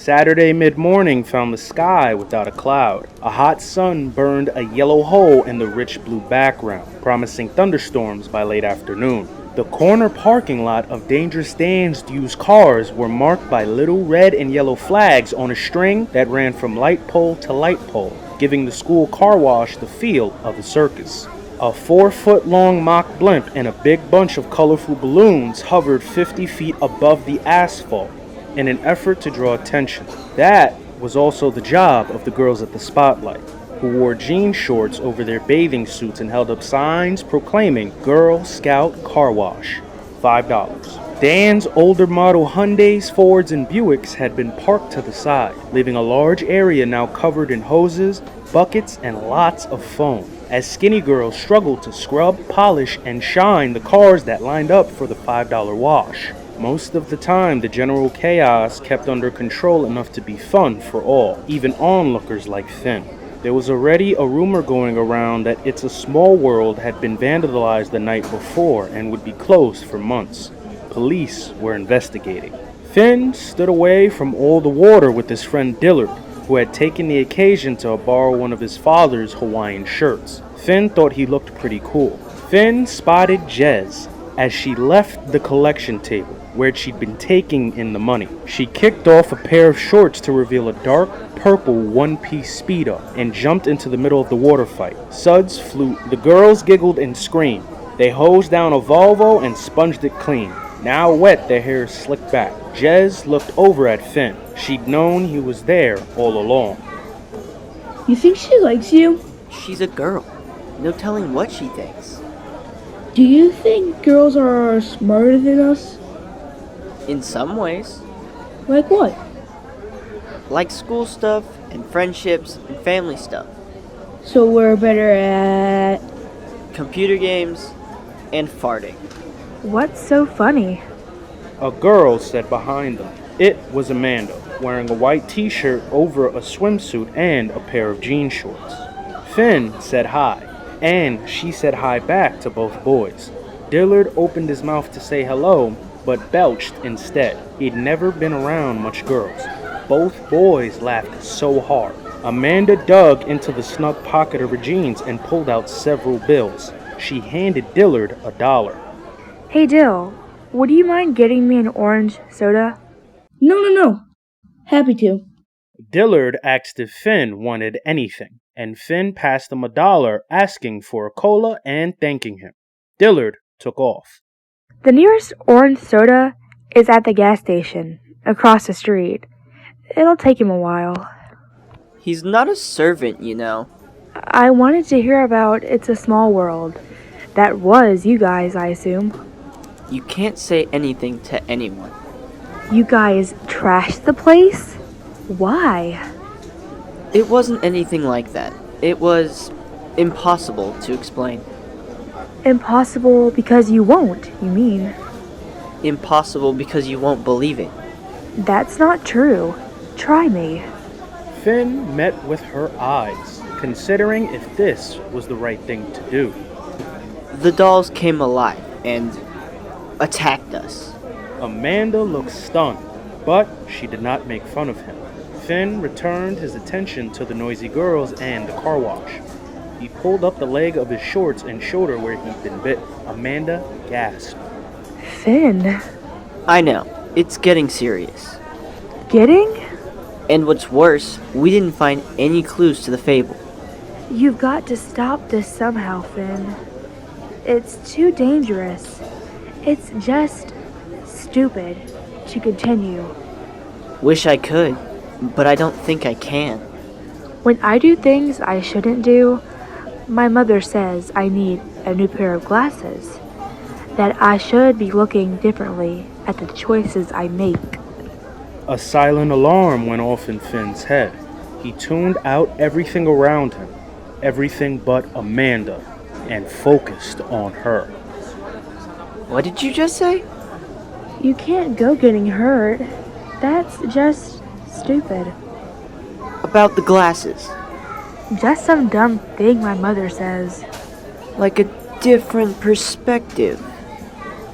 Saturday mid-morning found the sky without a cloud. A hot sun burned a yellow hole in the rich blue background, promising thunderstorms by late afternoon. The corner parking lot of Dangerous Dan's used cars were marked by little red and yellow flags on a string that ran from light pole to light pole, giving the school car wash the feel of a circus. A 4-foot-long mock blimp and a big bunch of colorful balloons hovered 50 feet above the asphalt in an effort to draw attention. That was also the job of the girls at the spotlight, who wore jean shorts over their bathing suits and held up signs proclaiming Girl Scout Car Wash, $5. Dan's older model Hyundais, Fords, and Buicks had been parked to the side, leaving a large area now covered in hoses, buckets, and lots of foam, as skinny girls struggled to scrub, polish, and shine the cars that lined up for the $5 wash. Most of the time, the general chaos kept under control enough to be fun for all, even onlookers like Finn. There was already a rumor going around that It's a Small World had been vandalized the night before and would be closed for months. Police were investigating. Finn stood away from all the water with his friend Dillard, who had taken the occasion to borrow one of his father's Hawaiian shirts. Finn thought he looked pretty cool. Finn spotted Jez as she left the collection table, where she'd been taking in the money. She kicked off a pair of shorts to reveal a dark purple one-piece Speedo and jumped into the middle of the water fight. Suds flew. The girls giggled and screamed. They hosed down a Volvo and sponged it clean. Now wet, their hair slicked back. Jez looked over at Finn. She'd known he was there all along. You think she likes you? She's a girl. No telling what she thinks. Do you think girls are smarter than us? In some ways. Like what? Like school stuff, and friendships, and family stuff. So we're better at... Computer games, and farting. What's so funny? A girl said behind them. It was Amanda, wearing a white t-shirt over a swimsuit and a pair of jean shorts. Finn said hi, and she said hi back to both boys. Dillard opened his mouth to say hello, but belched instead. He'd never been around much girls. Both boys laughed so hard. Amanda dug into the snug pocket of her jeans and pulled out several bills. She handed Dillard $1. Hey Dill, would you mind getting me an orange soda? No. Happy to. Dillard asked if Finn wanted anything, and Finn passed him $1, asking for a cola and thanking him. Dillard took off. The nearest orange soda is at the gas station, across the street. It'll take him a while. He's not a servant, you know. I wanted to hear about It's a Small World. That was you guys, I assume. You can't say anything to anyone. You guys trashed the place? Why? It wasn't anything like that. It was impossible to explain. Impossible because you won't, you mean? Impossible because you won't believe it. That's not true. Try me. Finn met with her eyes, considering if this was the right thing to do. The dolls came alive and attacked us. Amanda looked stunned, but she did not make fun of him. Finn returned his attention to the noisy girls and the car wash. He pulled up the leg of his shorts and showed her where he'd been bit. Amanda gasped. Finn. I know. It's getting serious. Getting? And what's worse, we didn't find any clues to the fable. You've got to stop this somehow, Finn. It's too dangerous. It's just stupid to continue. Wish I could, but I don't think I can. When I do things I shouldn't do, my mother says I need a new pair of glasses. That I should be looking differently at the choices I make. A silent alarm went off in Finn's head. He tuned out everything around him, everything but Amanda, and focused on her. What did you just say? You can't go getting hurt. That's just stupid. About the glasses. Just some dumb thing my mother says. Like a different perspective.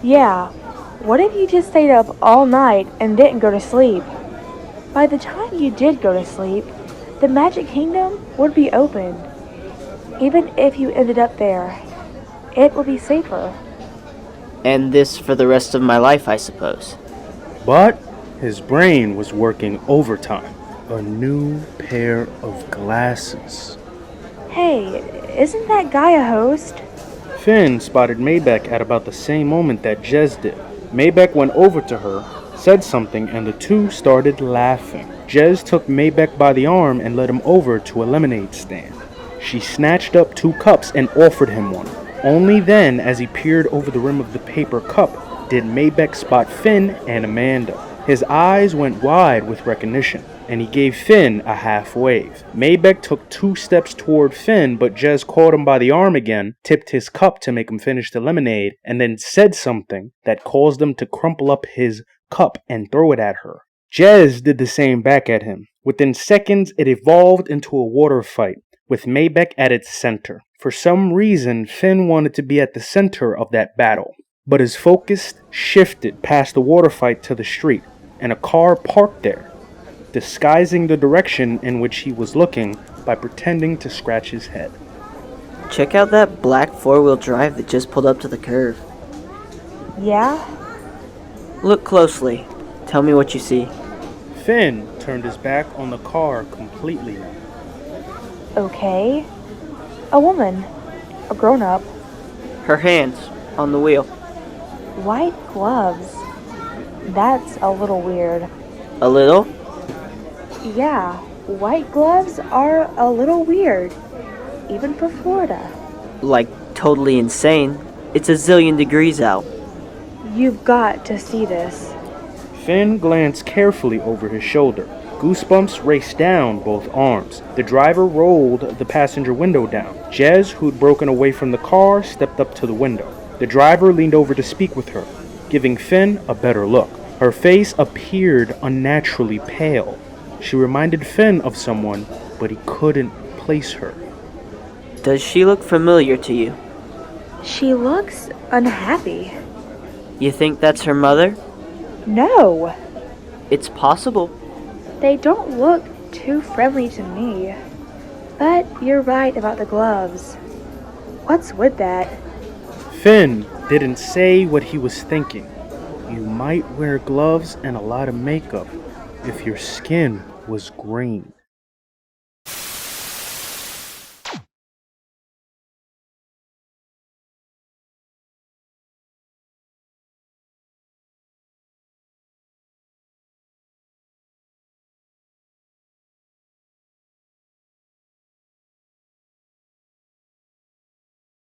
Yeah. What if you just stayed up all night and didn't go to sleep? By the time you did go to sleep, the Magic Kingdom would be open. Even if you ended up there, it would be safer. And this for the rest of my life, I suppose. But his brain was working overtime. A new pair of glasses. Hey, isn't that guy a host? Finn spotted Maybeck at about the same moment that Jez did. Maybeck went over to her, said something, and the two started laughing. Jez took Maybeck by the arm and led him over to a lemonade stand. She snatched up 2 cups and offered him one. Only then, as he peered over the rim of the paper cup, did Maybeck spot Finn and Amanda. His eyes went wide with recognition, and he gave Finn a half wave. Maybeck took 2 steps toward Finn, but Jez caught him by the arm again, tipped his cup to make him finish the lemonade, and then said something that caused him to crumple up his cup and throw it at her. Jez did the same back at him. Within seconds, it evolved into a water fight, with Maybeck at its center. For some reason, Finn wanted to be at the center of that battle, but his focus shifted past the water fight to the street, and a car parked there, disguising the direction in which he was looking by pretending to scratch his head. Check out that black 4-wheel drive that just pulled up to the curve. Yeah? Look closely. Tell me what you see. Finn turned his back on the car completely now. Okay. A woman. A grown-up. Her hands on the wheel. White gloves. That's a little weird. A little? Yeah, white gloves are a little weird. Even for Florida. Like totally insane. It's a zillion degrees out. You've got to see this. Finn glanced carefully over his shoulder. Goosebumps raced down both arms. The driver rolled the passenger window down. Jez, who'd broken away from the car, stepped up to the window. The driver leaned over to speak with her, giving Finn a better look. Her face appeared unnaturally pale. She reminded Finn of someone, but he couldn't place her. Does she look familiar to you? She looks unhappy. You think that's her mother? No, It's possible. they don't look too friendly to me. But you're right about the gloves. What's with that? Finn didn't say what he was thinking. You might wear gloves and a lot of makeup if your skin was green.